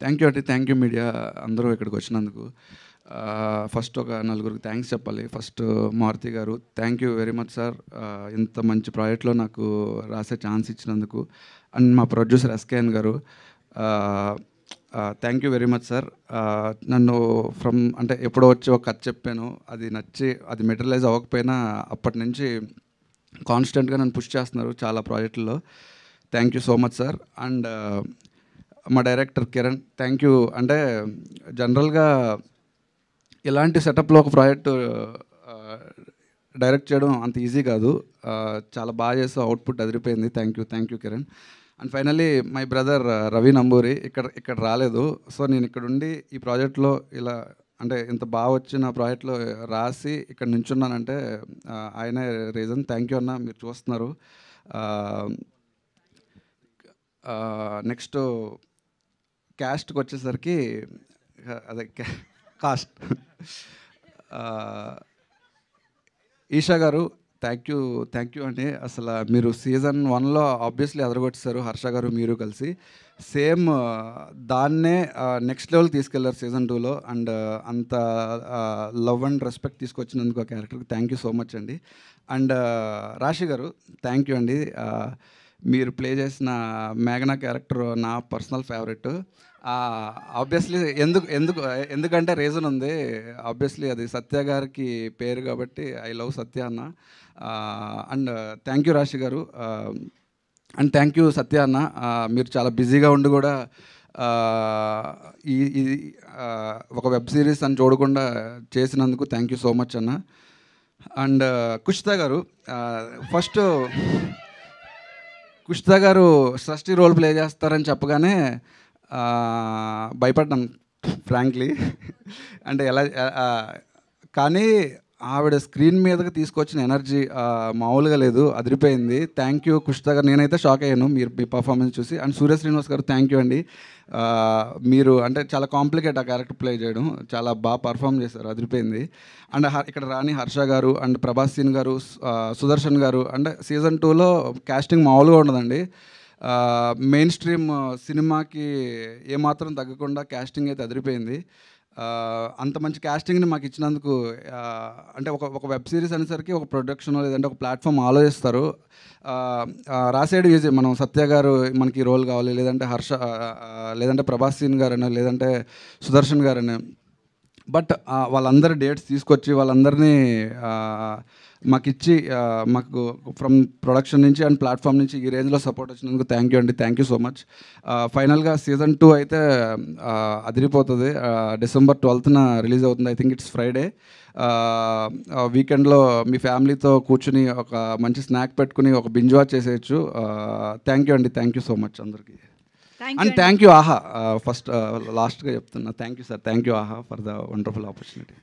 Thank you అండి. Thank you media అందరూ ఇక్కడికొచ్చినందుకు. First ఒక నలుగురికి థ్యాంక్స్ చెప్పాలి. ఫస్ట్ మారుతి గారు, thank you very much sir. ఇంత మంచి ప్రాజెక్ట్‌లో నాకు రాసే ఛాన్స్ ఇచ్చినందుకు. అండ్ మా ప్రొడ్యూసర్ ఎస్‌కేఎన్ గారు, thank you very much sir. నన్ను అంటే ఎప్పుడో వచ్చి ఒక కథ చెప్పాను. అది నచ్చి అది మెటీరియలైజ్ అవ్వకపోయినా అప్పటి నుంచి కాన్స్టెంట్గా నన్ను పుష్ చేస్తున్నారు చాలా ప్రాజెక్టుల్లో. Thank you so much sir. And మా డైరెక్టర్ కిరణ్, థ్యాంక్ యూ. అంటే జనరల్గా ఇలాంటి సెటప్లో ఒక ప్రాజెక్టు డైరెక్ట్ చేయడం అంత ఈజీ కాదు. చాలా బాగా చేస్తూ అవుట్పుట్ అదిరిపోయింది. Thank you Kiran. And finally my brother Ravi Namburi ఇక్కడ రాలేదు. సో నేను ఇక్కడ ఉండి ఈ ప్రాజెక్ట్లో ఇలా అంటే ఇంత బాగా వచ్చిన ప్రాజెక్ట్లో రాసి ఇక్కడ నించున్నానంటే ఆయనే రీజన్. థ్యాంక్ యూ అన్న, మీరు చూస్తున్నారు. నెక్స్ట్ క్యాస్ట్కి వచ్చేసరికి అదే కాస్ట్ ఈషా గారు, థ్యాంక్ యూ అండి. అసలు మీరు సీజన్ 1లో ఆబ్వియస్లీ అదరగొట్టేశారు. హర్ష గారు మీరు కలిసి సేమ్ దాన్నే నెక్స్ట్ లెవెల్ తీసుకెళ్లారు సీజన్ 2లో. అండ్ అంత లవ్ అండ్ రెస్పెక్ట్ తీసుకొచ్చినందుకు ఆ క్యారెక్టర్కి థ్యాంక్ యూ సో మచ్ అండి. అండ్ రాశి గారు, థ్యాంక్ యూ అండి. మీరు ప్లే చేసిన మేఘనా క్యారెక్టర్ నా పర్సనల్ ఫేవరెట్. ఆబ్వియస్లీ ఎందుకంటే రీజన్ ఉంది. ఆబ్వియస్లీ అది సత్య గారికి పేరు కాబట్టి ఐ లవ్ సత్య అన్న. అండ్ థ్యాంక్ యూ రాశి గారు. అండ్ థ్యాంక్ యూ సత్య అన్న. మీరు చాలా బిజీగా ఉండి కూడా ఇది ఒక వెబ్ సిరీస్ అని చూడకుండా చేసినందుకు థ్యాంక్ యూ సో మచ్ అన్న. అండ్ కుషితా గారు, ఫస్ట్ కుషితా గారు సృష్టి రోల్ ప్లే చేస్తారని చెప్పగానే భయపడ్డాను ఫ్రాంక్లీ. అంటే ఎలా కానీ ఆవిడ స్క్రీన్ మీదకి తీసుకొచ్చిన ఎనర్జీ మామూలుగా లేదు, అదిరిపోయింది. థ్యాంక్ యూ కుషితా గారు. నేనైతే షాక్ అయ్యాను మీ పర్ఫార్మెన్స్ చూసి. అండ్ సూర్య శ్రీనివాస్ గారు, థ్యాంక్ యూ అండి. మీరు అంటే చాలా కాంప్లికేట్ ఆ క్యారెక్టర్ ప్లే చేయడం, చాలా బాగా పర్ఫామ్ చేశారు, అదిరిపోయింది. అండ్ ఇక్కడ రాణి హర్ష గారు అండ్ ప్రభాస్ సీన్ గారు, సుదర్శన్ గారు. అంటే సీజన్ 2లో కాస్టింగ్ మామూలుగా ఉండదండి. మెయిన్ స్ట్రీమ్ సినిమాకి ఏమాత్రం తగ్గకుండా కాస్టింగ్ అయితే అదిరిపోయింది. అంత మంచి కాస్టింగ్ని మాకు ఇచ్చినందుకు, అంటే ఒక వెబ్ సిరీస్ అనేసరికి ఒక ప్రొడక్షన్ లేదంటే ఒక ప్లాట్ఫామ్ ఆలోచిస్తారు. రాసేడు ఈజీ, మనం సత్య గారు మనకి రోల్ కావాలి, లేదంటే హర్ష, లేదంటే ప్రభాస్ సీన్ గారని, లేదంటే సుదర్శన్ గారని. బట్ వాళ్ళందరి డేట్స్ తీసుకొచ్చి వాళ్ళందరినీ మాకు ఇచ్చి, మాకు ఫ్రమ్ ప్రొడక్షన్ నుంచి అండ్ ప్లాట్ఫామ్ నుంచి ఈ రేంజ్లో సపోర్ట్ వచ్చినందుకు థ్యాంక్ యూ అండి. Thank you so much. ఫైనల్గా సీజన్ 2 అయితే అదిరిపోతుంది. December 12th రిలీజ్ అవుతుంది. I think it's Friday. వీకెండ్లో మీ ఫ్యామిలీతో కూర్చుని ఒక మంచి స్నాక్ పెట్టుకుని ఒక బింజ్ వాచ్ చేసేయచ్చు. థ్యాంక్ యూ అండి. థ్యాంక్ యూ సో మచ్ అందరికీ. And thank you Aha. First లాస్ట్గా చెప్తున్నా, thank you sir. Thank you Aha for the wonderful opportunity.